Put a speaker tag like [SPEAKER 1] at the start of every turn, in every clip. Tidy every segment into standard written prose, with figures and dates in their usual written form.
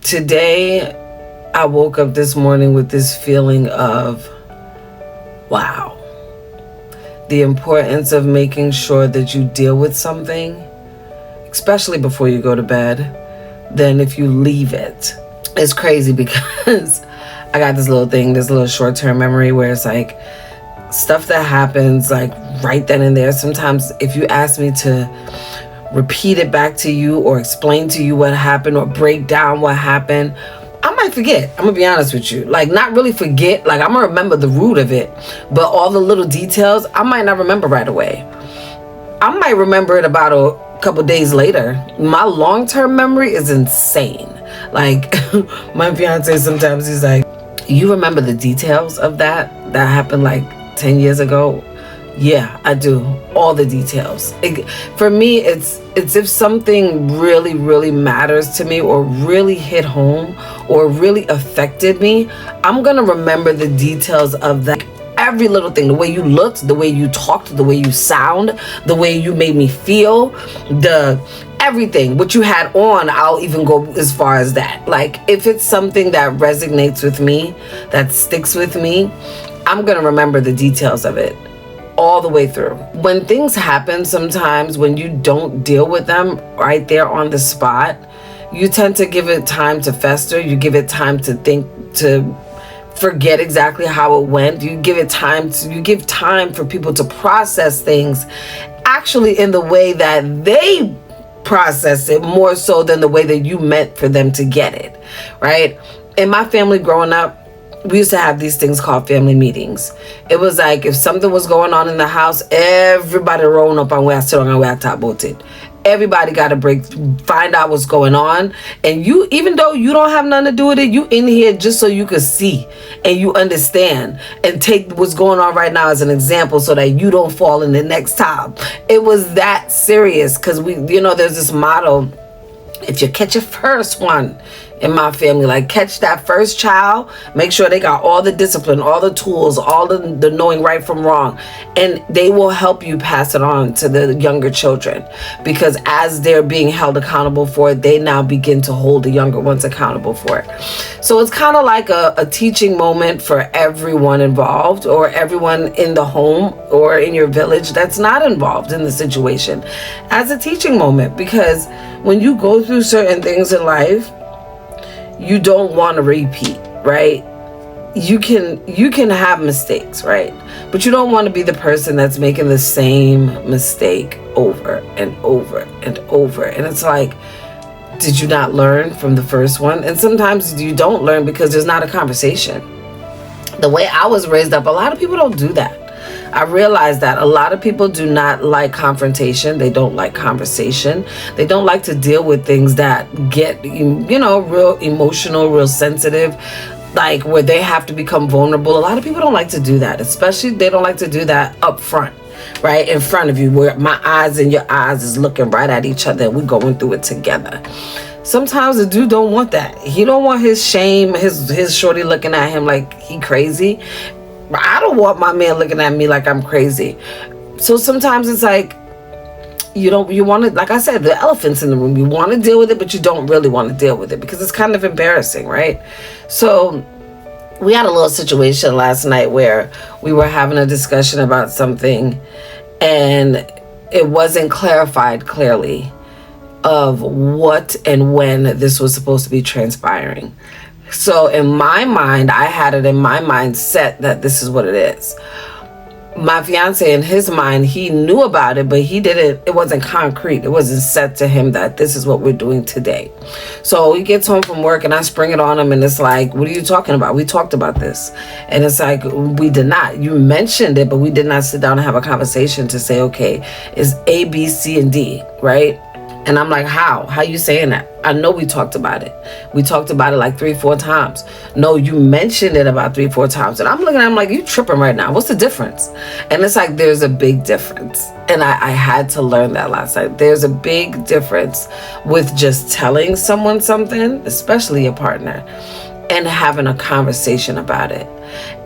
[SPEAKER 1] Today, I woke up this morning with this feeling of, wow, the importance of making sure that you deal with something, especially before you go to bed, than if you leave it. It's crazy because I got this little short-term memory where it's like stuff that happens like right then and there. Sometimes if you ask me to repeat it back to you or explain to you what happened or break down what happened, I might forget. I'm gonna be honest with you. Like, not really forget. Like, I'm gonna remember the root of it, but all the little details, I might not remember right away. I might remember it about a couple days later. My long-term memory is insane. Like, my fiance sometimes he's like, you remember the details of that happened like 10 years ago? Yeah, I do. All the details. For me, it's if something really, really matters to me or really hit home or really affected me, I'm going to remember the details of that. Every little thing, the way you looked, the way you talked, the way you sound, the way you made me feel, everything, what you had on, I'll even go as far as that. Like, if it's something that resonates with me, that sticks with me, I'm going to remember the details of it all the way through. When things happen, sometimes when you don't deal with them right there on the spot, you tend to give it time to fester. You give it time to think, to forget exactly how it went. You give time for people to process things actually in the way that they process it, more so than the way that you meant for them to get it, right? In my family growing up, we used to have these things called family meetings. It was like if something was going on in the house, everybody rolling up on where I sit on and where I talk about it. Everybody got to find out what's going on. And you, even though you don't have nothing to do with it, you in here just so you could see and you understand and take what's going on right now as an example so that you don't fall in the next time. It was that serious because there's this motto, if you catch your first one, in my family, like, catch that first child, make sure they got all the discipline, all the tools, all the knowing right from wrong, and they will help you pass it on to the younger children, because as they're being held accountable for it, they now begin to hold the younger ones accountable for it. So it's kind of like a teaching moment for everyone involved, or everyone in the home or in your village that's not involved in the situation, as a teaching moment, because when you go through certain things in life, you don't want to repeat, right? You can have mistakes, right? But you don't want to be the person that's making the same mistake over and over and over. And it's like, did you not learn from the first one? And sometimes you don't learn because there's not a conversation. The way I was raised up, a lot of people don't do that. I realized that a lot of people do not like confrontation. They don't like conversation. They don't like to deal with things that get, real emotional, real sensitive, like where they have to become vulnerable. A lot of people don't like to do that, especially they don't like to do that up front, right? In front of you, where my eyes and your eyes is looking right at each other and we're going through it together. Sometimes the dude don't want that. He don't want his shame, his shorty looking at him like he crazy. I don't want my man looking at me like I'm crazy. So sometimes it's like, you want to, like I said, the elephant's in the room. You want to deal with it, but you don't really want to deal with it because it's kind of embarrassing, right? So we had a little situation last night where we were having a discussion about something and it wasn't clarified clearly of what and when this was supposed to be transpiring. So in my mind, I had it in my mind set that this is what it is. My fiance, in his mind, he knew about it, but it wasn't concrete. It wasn't set to him that this is what we're doing today. So he gets home from work and I spring it on him and it's like, what are you talking about? We talked about this. And it's like, we did not. You mentioned it, but we did not sit down and have a conversation to say, okay, it's A, B, C, and D, right? And I'm like, how? How you saying that? I know we talked about it. We talked about it like 3-4 times. No, you mentioned it about 3-4 times. And I'm looking at him like, you tripping right now. What's the difference? And it's like, there's a big difference. And I had to learn that last night. There's a big difference with just telling someone something, especially your partner, and having a conversation about it.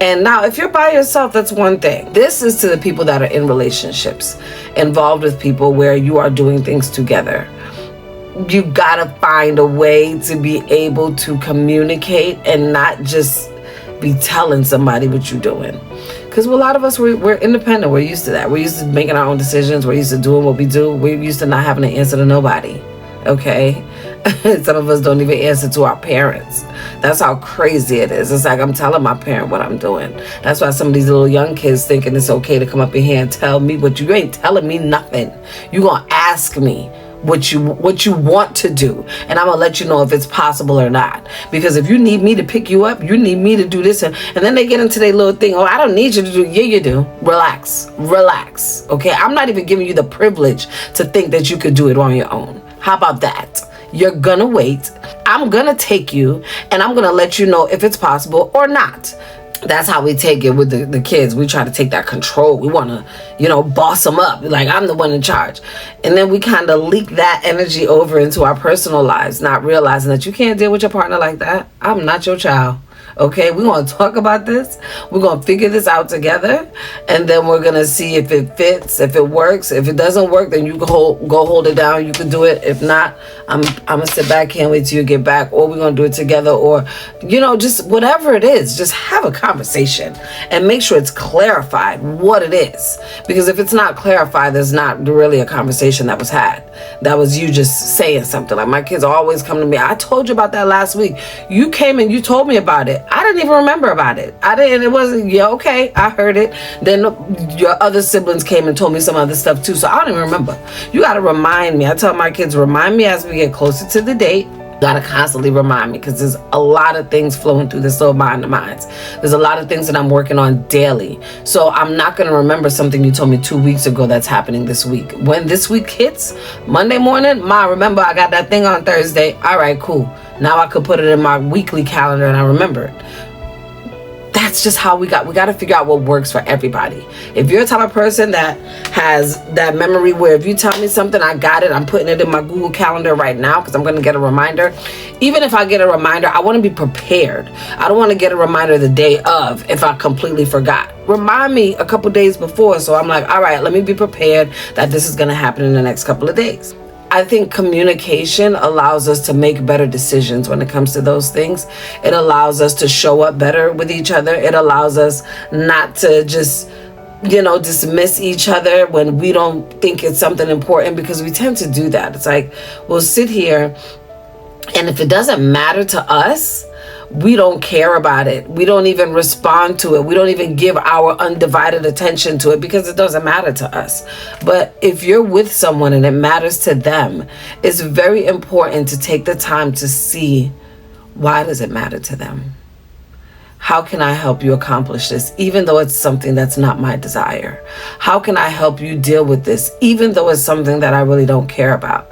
[SPEAKER 1] And now, if you're by yourself, that's one thing. This is to the people that are in relationships, involved with people where you are doing things together. you gotta find a way to be able to communicate and not just be telling somebody what you're doing. Because a lot of us, we're independent. We're used to that. We're used to making our own decisions. We're used to doing what we do. We're used to not having to answer to nobody. Okay? Some of us don't even answer to our parents. That's how crazy it is. It's like I'm telling my parent what I'm doing. That's why some of these little young kids thinking it's okay to come up in here and tell me what you ain't telling me nothing. You gonna ask me what you want to do, and I'm gonna let you know if it's possible or not. Because if you need me to pick you up, you need me to do this, and then they get into their little thing. Oh, I don't need you to do. Yeah, you do. Relax. Okay, I'm not even giving you the privilege to think that you could do it on your own. How about that? You're gonna wait. I'm gonna take you, and I'm gonna let you know if it's possible or not. That's how we take it with the kids. We try to take that control. We want to, boss them up. Like, I'm the one in charge. And then we kind of leak that energy over into our personal lives, not realizing that you can't deal with your partner like that. I'm not your child. Okay, we're going to talk about this. We're going to figure this out together. And then we're going to see if it fits, if it works. If it doesn't work, then you can go hold it down. You can do it. If not, I'm going to sit back, can't wait till you get back. Or we're going to do it together. Or, just whatever it is, just have a conversation. And make sure it's clarified what it is. Because if it's not clarified, there's not really a conversation that was had. That was you just saying something. Like, my kids always come to me. I told you about that last week. You came and you told me about it. I didn't even remember about it. It wasn't, okay, I heard it. Then your other siblings came and told me some other stuff too. So I don't even remember. You got to remind me. I tell my kids, remind me as we get closer to the date. Got to constantly remind me, because there's a lot of things flowing through this little mind of mine. There's a lot of things that I'm working on daily. So I'm not going to remember something you told me 2 weeks ago that's happening this week. When this week hits, Monday morning, remember I got that thing on Thursday. All right, cool. Now I could put it in my weekly calendar and I remember it. That's just how we got to figure out what works for everybody. If you're a type of person that has that memory where if you tell me something, I got it, I'm putting it in my Google Calendar right now because I'm going to get a reminder. Even if I get a reminder, I want to be prepared. I don't want to get a reminder the day of if I completely forgot. Remind me a couple days before, so I'm like, all right, let me be prepared that this is going to happen in the next couple of days. I think communication allows us to make better decisions when it comes to those things. It allows us to show up better with each other. It allows us not to just, dismiss each other when we don't think it's something important, because we tend to do that. It's like, we'll sit here, and if it doesn't matter to us, we don't care about it. We don't even respond to it. We don't even give our undivided attention to it because it doesn't matter to us. But if you're with someone and it matters to them, it's very important to take the time to see, why does it matter to them? How can I help you accomplish this, even though it's something that's not my desire? How can I help you deal with this, even though it's something that I really don't care about?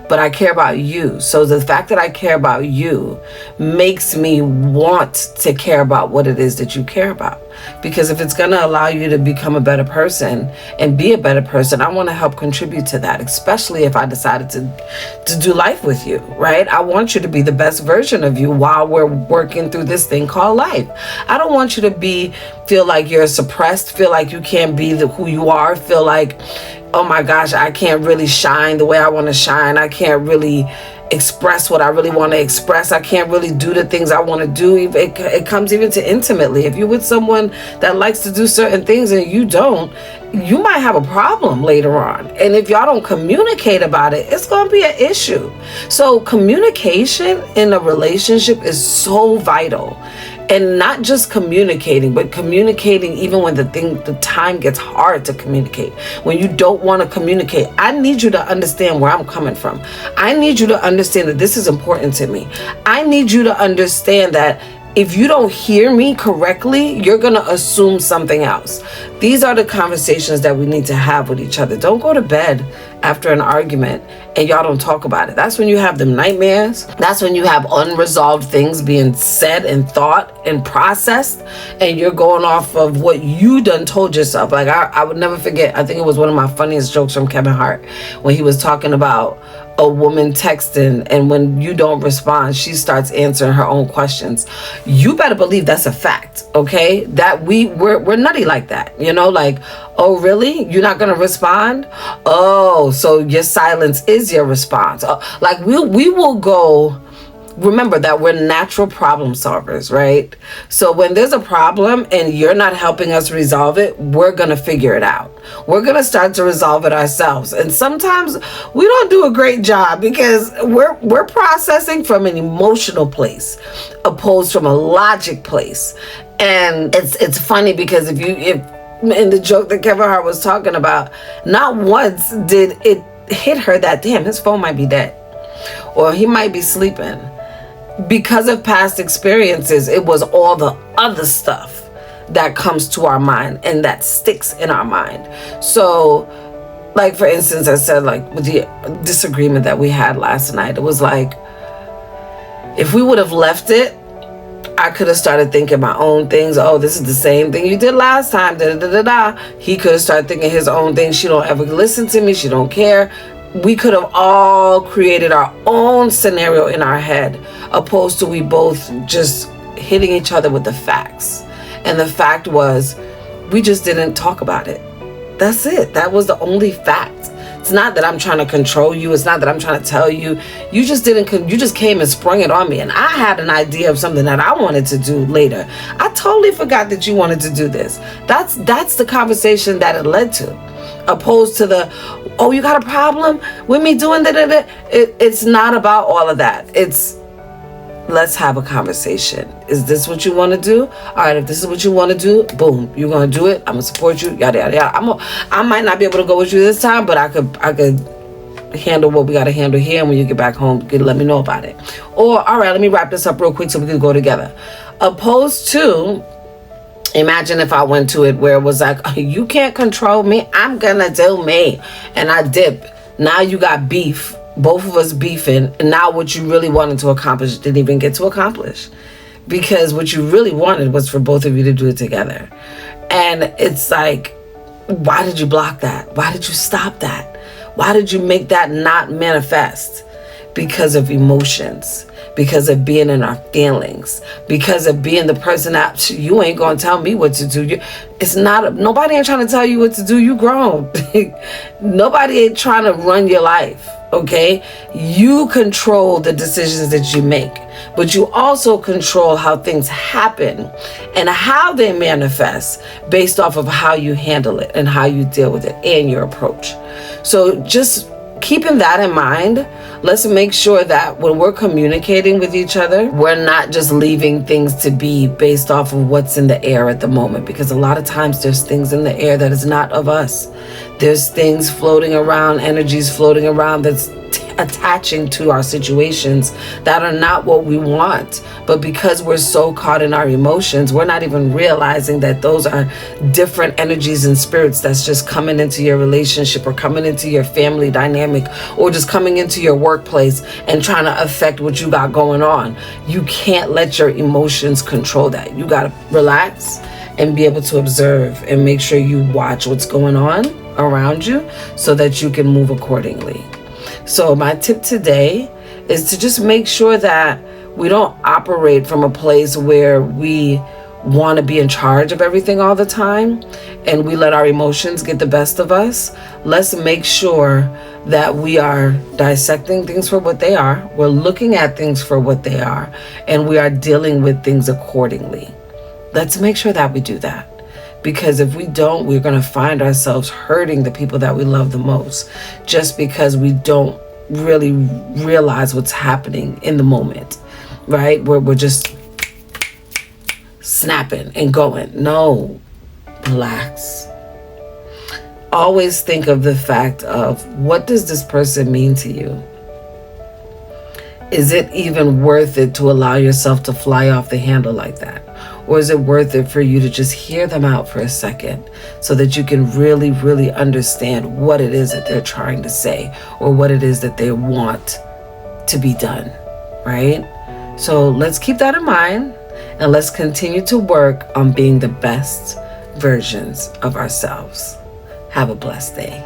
[SPEAKER 1] But I care about you. So the fact that I care about you makes me want to care about what it is that you care about. Because if it's going to allow you to become a better person and be a better person, I want to help contribute to that, especially if I decided to do life with you, right? I want you to be the best version of you while we're working through this thing called life. I don't want you to feel like you're suppressed, feel like you can't be who you are, feel like, oh my gosh, I can't really shine the way I want to shine. I can't really express what I really want to express. I can't really do the things I want to do. It comes even to intimately. If you're with someone that likes to do certain things and you don't, you might have a problem later on. And if y'all don't communicate about it, it's going to be an issue. So communication in a relationship is so vital. And not just communicating, but communicating even when the time gets hard to communicate. When you don't want to communicate, I need you to understand where I'm coming from. I need you to understand that this is important to me. I need you to understand that if you don't hear me correctly, you're going to assume something else. These are the conversations that we need to have with each other. Don't go to bed after an argument and y'all don't talk about it. That's when you have them nightmares. That's when you have unresolved things being said and thought and processed, and you're going off of what you done told yourself. Like I would never forget, I think it was one of my funniest jokes from Kevin Hart when he was talking about, a woman texting, and when you don't respond, she starts answering her own questions. You better believe that's a fact, okay? That we're nutty like that, like, oh really? You're not gonna respond? Oh, so your silence is your response. Like we will go. Remember that we're natural problem solvers, right? So when there's a problem and you're not helping us resolve it, we're going to figure it out. We're going to start to resolve it ourselves. And sometimes we don't do a great job because we're processing from an emotional place opposed from a logic place. And it's funny because if in the joke that Kevin Hart was talking about, not once did it hit her that, damn, his phone might be dead or he might be sleeping. Because of past experiences, it was all the other stuff that comes to our mind and that sticks in our mind. So, like, for instance, I said, like, with the disagreement that we had last night, it was like, if we would have left it, I could have started thinking my own things. Oh, this is the same thing you did last time. Da, da, da, da. He could have started thinking his own things. She don't ever listen to me. She don't care. We could have all created our own scenario in our head, opposed to we both just hitting each other with the facts. And the fact was, we just didn't talk about it. That's it. That was the only fact. It's not that I'm trying to control you. It's not that I'm trying to tell you. You just came and sprung it on me. And I had an idea of something that I wanted to do later. I totally forgot that you wanted to do this. That's the conversation that it led to. Opposed to the, oh, you got a problem with me doing that? It's not about all of that. It's, let's have a conversation. Is this what you want to do? All right, if this is what you want to do, boom, you're going to do it. I'm going to support you, yada, yada, yada. I might not be able to go with you this time, but I could handle what we got to handle here. And when you get back home, you can let me know about it. Or, all right, let me wrap this up real quick so we can go together. Opposed to, imagine if I went to it where it was like, oh, you can't control me. I'm going to do me. And I dip. Now you got beef. Both of us beefing. And now what you really wanted to accomplish didn't even get to accomplish. Because what you really wanted was for both of you to do it together. And it's like, why did you block that? Why did you stop that? Why did you make that not manifest? Because of emotions. Because of being in our feelings, because of being the person that you ain't gonna tell me what to do. Nobody ain't trying to tell you what to do. You grown. Nobody ain't trying to run your life. Okay, you control the decisions that you make, but you also control how things happen and how they manifest based off of how you handle it and how you deal with it and your approach. So just keeping that in mind, let's make sure that when we're communicating with each other, we're not just leaving things to be based off of what's in the air at the moment, because a lot of times there's things in the air that is not of us. There's things floating around, energies floating around that's attaching to our situations that are not what we want. But because we're so caught in our emotions, we're not even realizing that those are different energies and spirits that's just coming into your relationship or coming into your family dynamic or just coming into your workplace and trying to affect what you got going on. You can't let your emotions control that. You got to relax and be able to observe and make sure you watch what's going on around you so that you can move accordingly. So my tip today is to just make sure that we don't operate from a place where we want to be in charge of everything all the time and we let our emotions get the best of us. Let's make sure that we are dissecting things for what they are. We're looking at things for what they are, and we are dealing with things accordingly. Let's make sure that we do that. Because if we don't, we're going to find ourselves hurting the people that we love the most just because we don't really realize what's happening in the moment, right? Where we're just snapping and going. No, relax. Always think of the fact of, what does this person mean to you? Is it even worth it to allow yourself to fly off the handle like that? Or is it worth it for you to just hear them out for a second so that you can really, really understand what it is that they're trying to say or what it is that they want to be done, right? So let's keep that in mind and let's continue to work on being the best versions of ourselves. Have a blessed day.